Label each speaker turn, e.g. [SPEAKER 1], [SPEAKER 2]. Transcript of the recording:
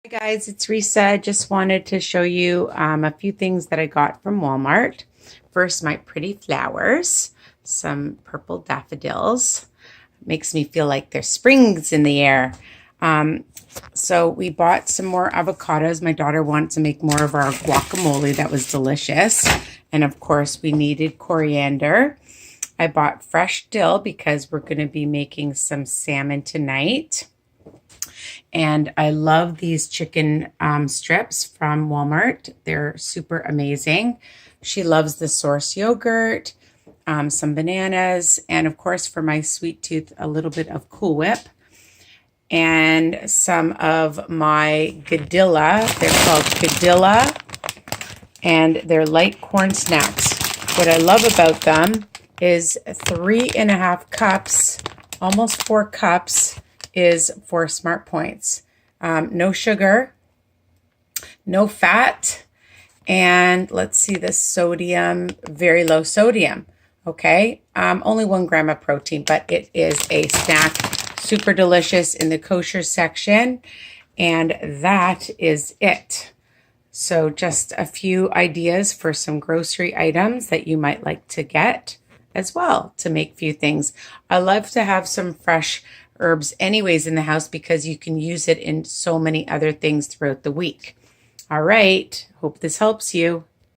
[SPEAKER 1] Hi guys, it's Risa. Just wanted to show you a few things that I got from Walmart. First, my pretty flowers, some purple daffodils. Makes me feel like there's springs in the air. So we bought some more avocados. My daughter wanted to make more of our guacamole. That was delicious. And of course, we needed coriander. I bought fresh dill because we're going to be making some salmon tonight. And I love these chicken strips from Walmart. They're super amazing. She loves the source yogurt, some bananas, and of course for my sweet tooth, a little bit of Cool Whip. And some of my Gadilla. They're called Gadilla, and they're light corn snacks. What I love about them is 3.5 cups, almost 4 cups, is for Smart Points. No sugar, no fat, and let's see the sodium, very low sodium. Okay, only 1 gram of protein, but it is a snack, super delicious in the kosher section, and that is it. So just a few ideas for some grocery items that you might like to get as well to make a few things. I love to have some fresh herbs anyways in the house because you can use it in so many other things throughout the week. All right, hope this helps you.